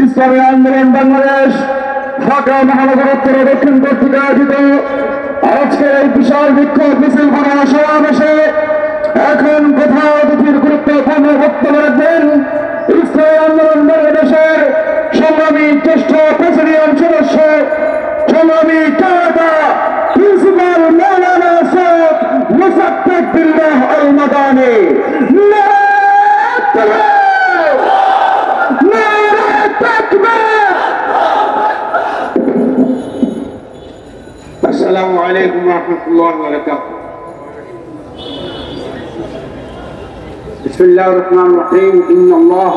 ইসলামী আন্দোলন বাংলাদেশ ঢাকা মহানগর উত্তর দক্ষিণ কর্তৃক আয়োজিত আজকের এই বিশাল বিক্ষোভ মিছিল সমাবেশে এখন কোথাও অতিথির গুরুত্বপূর্ণ বক্তব্য রাখবেন ইসলামী আন্দোলন বাংলাদেশের সংগ্রামী জ্যেষ্ঠ প্রেসিডিয়াম সদস্য সংগ্রামী চাঁদা প্রিন্সিপাল মৌলানা সৈয়দ মুসাদ্দেক বিল্লাহ আল মাদানী। السلام عليكم ورحمة الله وبركاته. بسم الله الرحمن الرحيم. إن الله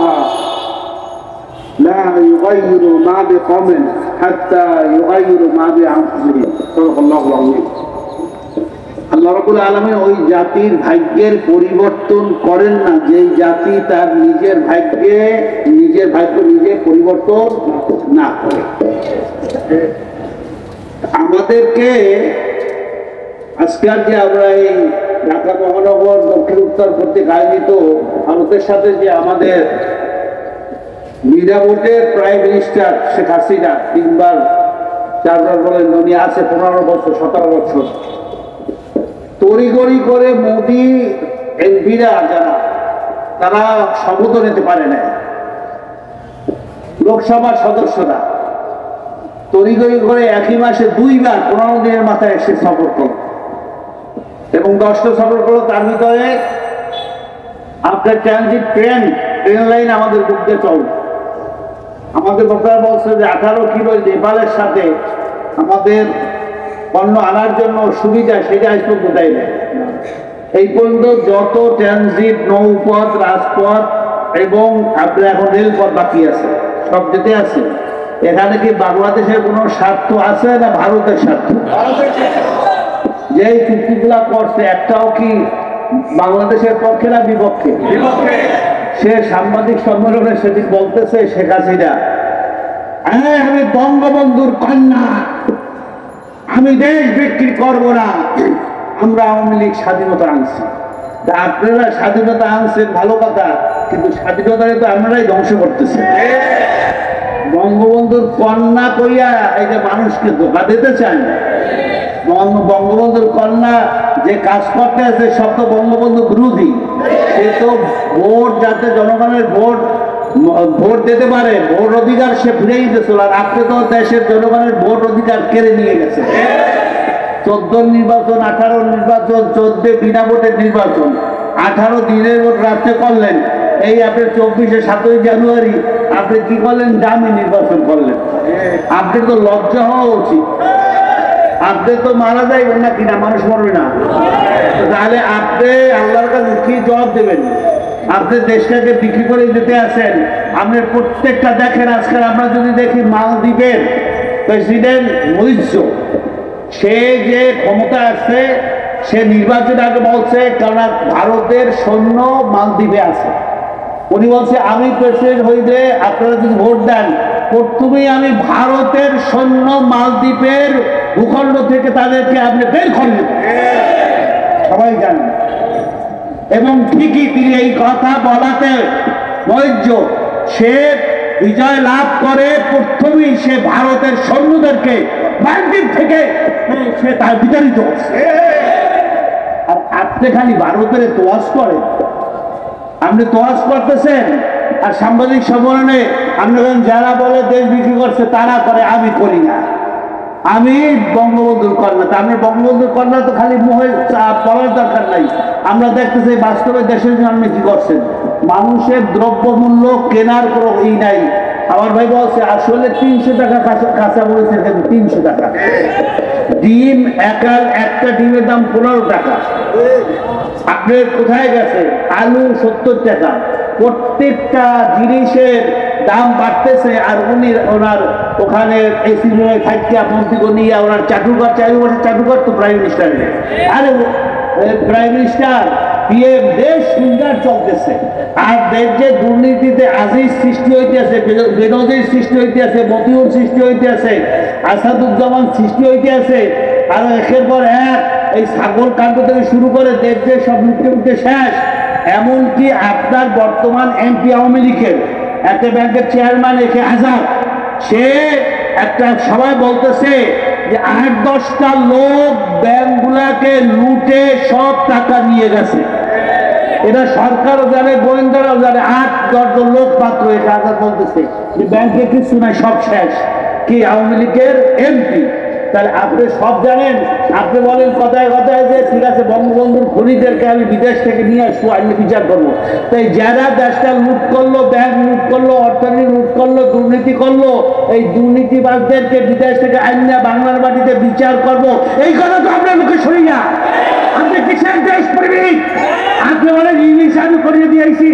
لا يغير ما بقوم حتى يغير ما بأنفسهم. صدق الله العظيم. আল্লাহ রাব্বুল আলামিন ওই জাতির ভাগ্যের পরিবর্তন করেন না যে জাতি তার নিজের ভাগ্য নিজে পরিবর্তন না করে। আমাদেরকে আজকাল যে আমরা এই ঢাকা মহানগর দক্ষিণ উত্তর কর্তৃক আয়োজিত ভারতের সাথে যে আমাদের নিরাপদের প্রাইম মিনিস্টার শেখ হাসিনা 3বার 4বার বলেন উনি আছে 15 বছর 17 বছর তড়িঘড়ি করে মোদি এমপিরা যারা তারা শপথ নিতে পারে না। লোকসভার সদস্যরা তড়িঘড়ি করে একই মাসে 2বার 15 দিনের মাথায় এসে সফর করল এবং 10টা সফর করলো। তার ভিতরে আপনার ট্রানজিট ট্রেন লাইন আমাদের বুকে চলবে। আমাদের বক্তারা বলছে যে 18 কিলো নেপালের সাথে আমাদের পণ্য আনার জন্য সুবিধা সেটা আজ পর্যন্ত দেয় না। এই পর্যন্ত যত ট্রানজিট নৌপথ রাজপথ এবং আপনার এখন রেলপথ বাকি আছে সব যেতে আছে। এখানে কি বাংলাদেশের কোন স্বার্থ আছে না ভারতের স্বার্থ? যে চুক্তিগুলা করছে একটাও কি বাংলাদেশের পক্ষে না বিপক্ষে? সে সাংবাদিক সম্মেলনে সেদিন বলতেছে শেখ হাসিনা, আমি বঙ্গবন্ধুর কন্যা, আমি দেশ বিক্রি করবো না, আমরা আওয়ামী লীগ স্বাধীনতা আনছি। আপনারা স্বাধীনতা আনছেন ভালো কথা, কিন্তু স্বাধীনতাকে তো আপনারাই ধ্বংস করতেছে। বঙ্গবন্ধুর কন্যা কইয়া এই যে মানুষকে ধোঁকা দিতে চান। বঙ্গবন্ধুর কন্যা যে কাজ করতে আছে সব তো বঙ্গবন্ধু বিরোধী। সে তো ভোট যাতে জনগণের ভোট দিতে পারে ভোট অধিকার সে ফিরেই দিয়েছিল। আর আপনি তো দেশের জনগণের ভোট অধিকার কেড়ে নিয়ে গেছে। 14 নির্বাচন 18 নির্বাচন 14 বিনা ভোটের নির্বাচন 18 দিনের ভোট রাত্রে করলেন। এই আপনার 24শে 7ই জানুয়ারি আপনি কি করলেন? দামি নির্বাচন করলেন। আপনার তো লজ্জা হওয়া উচিত। আপনি তো মারা যাইবেন না কিনা, মানুষ মরবে না, তাহলে আপনি আল্লাহর কাছে কি জবাব দেবেন? আপনি দেশটাকে বিক্রি করে দিতে আছেন। আপনার প্রত্যেকটা দেখেন আজকাল আমরা যদি দেখি মালদ্বীপের প্রেসিডেন্ট মুইজ্জো, সে যে ক্ষমতা আছে সে নির্বাচন আগে বলছে কারণ ভারতের সৈন্য মালদ্বীপে আছে। উনি বলছে আমি প্রেসিডেন্ট হইলে আপনারা যদি ভোট দেন প্রথমেই আমি ভারতের সৈন্য মালদ্বীপের ভূখণ্ড থেকে তাদেরকে আপনি বের করে দেবেন। সবাই জানেন এবং ঠিকই তিনি এই কথা বলাতে মৈর্য সে বিজয় লাভ করে প্রথমেই সে ভারতের সৈন্যদেরকে মালদ্বীপ থেকে সে তার বিতাড়িত করছে। আর আপনি খালি ভারতের তোয়াজ করেন, আপনি তোয়াজ করতেছেন আর সাংবাদিক সম্মেলনে আপনারা যারা বলে দেশ বিক্রি করছে তারা করে, আমি করি না, আমি বঙ্গবন্ধুর কন্যা। তা আপনি বঙ্গবন্ধুর কন্যা তো খালি মুখে বলার দরকার নাই। আমরা দেখতেছি বাস্তবে দেশের জন্য আপনি কি করছেন। মানুষের দ্রব্যমূল্য কেনার কোনো ই নাই। আমার ভাই বলছে আসলে 300 টাকা কাঁচা মরিচের ক্ষেত্রে 300 টাকা। ডিম একটা ডিমের দাম 15 টাকা। আপনার কোথায় গেছে? আলু 70 টাকা। প্রত্যেকটা জিনিসের দাম বাড়তেছে। আর ওনার ওখানে এসি থাকতে মন্ত্রীকে নিয়ে ওনার চাটুকার তো প্রাইম মিনিস্টার। আরে প্রাইম মিনিস্টার পিএম দেশ সুন্দর চলতেছে। আর দেশ যে দুর্নীতিতে আজিজ সৃষ্টি হইতে আছে, বেনজির সৃষ্টি হইতে আছে, মতিউর সৃষ্টি হইতে আছে, আসাদুজ্জামান সৃষ্টি হইতে আছে। আর একের পর এক এই ছাগল কাণ্ড থেকে শুরু করে দেশ যে সব মুখে শেষ। এমনকি আপনার বর্তমান এমপি আওয়ামী লীগের একটা ব্যাংকের চেয়ারম্যান একে আজাদ, সে একটা সবাই বলতেছে যে 8-10টা লোক ব্যাংকগুলাকে লুটে সব টাকা নিয়ে গেছে। এটা সরকারও জানে, গোয়েন্দারাও জানে। 8-10 জন লোক মাত্র এটা আজাদ বলতেছে যে ব্যাংকে কিছু নাই, সব শেষ। কি আওয়ামী লীগের এমপি? তাহলে আপনি সব জানেন, আপনি বলেন কথায় কথায় যে ঠিক আছে বঙ্গবন্ধুর খুনিদেরকে আমি বিদেশ থেকে নিয়ে আসবো, আমি বিচার করবো। তাই যারা দেশটা লুট করলো, ব্যাংক লুট করলো, অর্থনীতি লুট করলো, দুর্নীতি করলো, এই দুর্নীতিবাজদেরকে বিদেশ থেকে আইনা বাংলার মাটিতে বিচার করবো, এই কথা তো আপনার মুখে শুনি না। আপনি কিসের দেশ প্রেমিক? আপনি বলেন ইংলিশ আমি করিয়ে দিয়েছি।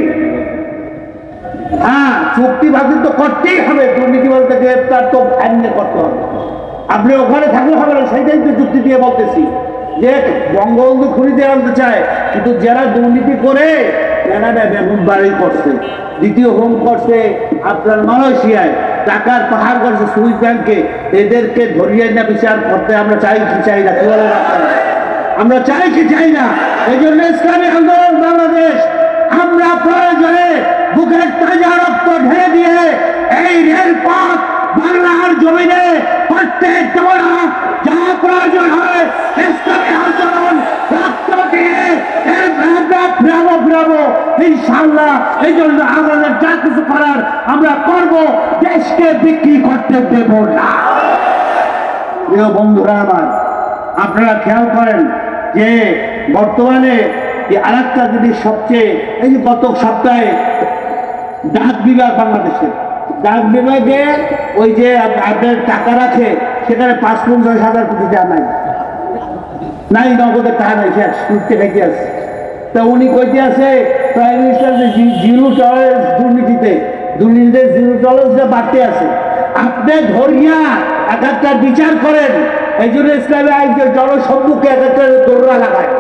হ্যাঁ, চুক্তিবাদী তো করতেই হবে, দুর্নীতিবাদকে গ্রেপ্তার তো আইনে করতে হবে। আপনি ওখানে থাকলে হবে না, সেইটাই তো যুক্তি দিয়ে বলতেছি যে বঙ্গবন্ধু খুনিতে আনতে চায়, কিন্তু যারা দুর্নীতি করে এরা বেগুন বাড়ি করছে, দ্বিতীয় হোম করছে আপনার মালয়েশিয়ায়, টাকার পাহাড় করছে সুইস ব্যাংকে, এদেরকে ধরিয়ে না বিচার করতে আমরা চাই কি চাই না? কি বলেন আপনারা? আমরা চাই কি চাই না? এই জন্য ইসলামী আন্দোলন বাংলাদেশ আমরা প্রয়োজনে বুকের তাজা রক্ত ঢেলে দিয়ে এই রেলপথ বাংলার জমিনে করতে দেব না। যা প্রয়োজন হয় ইসলামী আন্দোলন রক্ত দিয়ে ফিরাবো ইনশাআল্লাহ। এই জন্য আমাদের যা কিছু করার আমরা করব, দেশকে বিক্রি করতে দেব না। প্রিয় বন্ধুরা আমার, আপনারা খেয়াল করেন যে বর্তমানে আরেকটা জিনিস সবচেয়ে, এই যে গত সপ্তাহে ডাক বিভাগ, বাংলাদেশের ডাক বিভাগে ওই যে আপনার টাকা রাখে, সেখানে 5-50 কোটি টাকা নাই, নগদের টাকা নাই, শেষ উঠতে ভেঙে আছে। তা উনি কইতে আছে প্রাইম মিনিস্টার যে জিরো টলারেন্স দুর্নীতিতে জিরো টলারেন্সটা বাড়তে আছে। আপনি ধরিয়া এক একটা বিচার করেন। এই জন্য ইসলামী আইনের জনসম্মুখে এক একটা দৌড়া লাগায়,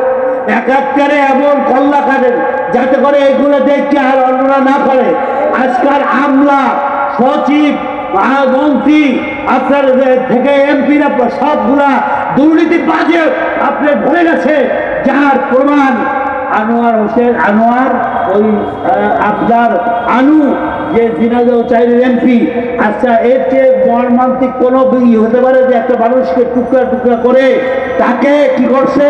এক একটারে এমন কল্লা কাটেন যাতে করে এগুলো দেখতে আর অন্যরা না করে। আজকাল আমলা, সচিব, মন্ত্রী আপনার থেকে এমপিরা সবগুলা দুর্নীতি বাজে আপনার ধরে গেছে, যার প্রমাণ আনোয়ার হোসেন, আনোয়ার ওই আপনার আনু যে দিনাজপুর চাইলের এমপি। আচ্ছা, এর চেয়ে মর্মান্তিক কোনো হতে পারে যে একটা মানুষকে টুকরা টুকরা করে তাকে কি করছে,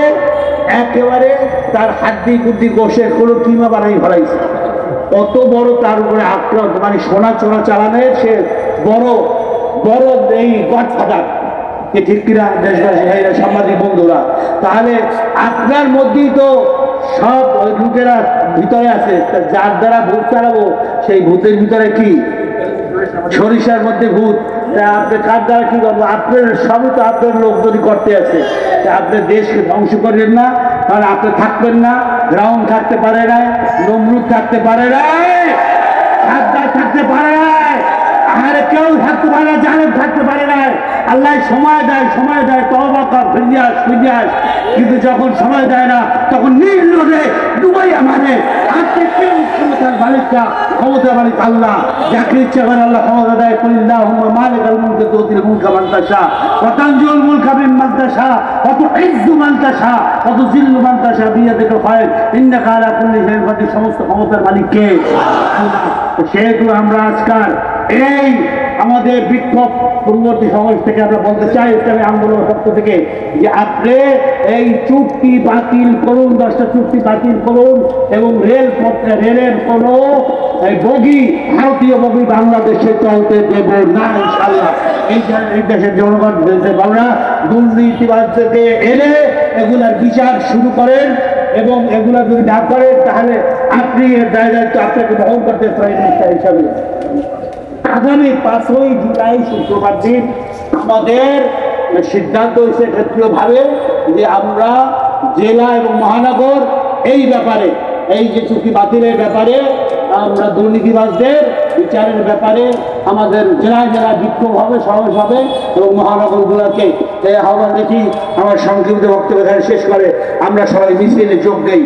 একেবারে তার হাড্ডি গুড্ডি গোসে কোনো কিমা বানাই ফেলাইছে। অত বড় তার উপরে আক্রমণ, মানে সোনা চোনা চালানের সে বড় বড় এই গডফাদার। ঠিক কিনা দেশবাসী, সাংবাদিক বন্ধুরা? তাহলে আপনার মধ্যেই তো সব লোকেরা ভিতরে আছে, যার দ্বারা ভূত চালাবো সেই ভূতের ভিতরে কি সরিষার মধ্যে ভূত। আপনি কার দ্বারা কি করবো? আপনার সবই তো আপনার লোক যদি করতে আছে। আপনি দেশকে ধ্বংস করেন না, কারণ আপনি থাকবেন না। গ্রাউন্ড থাকতে পারে না, নমরুদ থাকতে পারে না, থাকতে পারে না, আর কেউ থাকতে পারে না, জালেম থাকতে পারে না। আল্লাহ সময় দেয় তওবা কর, ফিরে আস। কিন্তু যখন সময় দেয় না, তখন নির্লজ্জে ডুবাইয়া মানে। আপনি কেউ ক্ষমতার মালিকটা, ক্ষমতার মালিক আল্লাহ। যাকে ইচ্ছা করে আল্লাহ ক্ষমতা দেয়। কুল্লাহুম্মা মালিকাল মুলকি তুতিল মুলকা মান তাশা ওয়া তানজিউল মুলকা মিম্মান তাশা ওয়া তুইজ্জু মান তাশা ওয়া তুযিল্লু মান তাশা বিয়াদিকাল খায়র ইন্নাকা আলা কুল্লি শাইইন কাদির। সমস্ত ক্ষমতার মালিক কে? আল্লাহ। সেহেতু আমরা আজকাল এই আমাদের বিক্ষোভ পূর্ববর্তী সমাজ থেকে আমরা বলতে চাই, ইসলামী আন্দোলন পক্ষ থেকে, যে আপনি এই চুক্তি বাতিল করুন, 10টা চুক্তি বাতিল করুন, এবং রেলের কোনো বগি, ভারতীয় বগি বাংলাদেশে চলতে দেব না ইনশাআল্লাহ। এই দেশের জনগণ আমরা দুর্নীতিবাদকে এনে এগুলার বিচার শুরু করেন, এবং এগুলা যদি না করেন তাহলে আপনি এর দায়িত্ব আপনাকে বহন করতে প্রাইম মিনিস্টার হিসাবে। আগামী 5ই জুলাই শুক্রবার দিন আমাদের সিদ্ধান্ত হয়েছে ক্ষেত্রীয়ভাবে যে আমরা জেলা এবং মহানগর এই ব্যাপারে, এই যে চুক্তি বাতিলের ব্যাপারে, আমরা দুর্নীতিবাজদের বিচারের ব্যাপারে আমাদের জেলায় জেলায় বিক্ষোভ হবে, সমাবেশ হবে, এবং মহানগরগুলোকে আহ্বান রেখে আমার সংক্ষিপ্ত বক্তব্য শেষ করে আমরা সবাই মিছিলে যোগ দেই।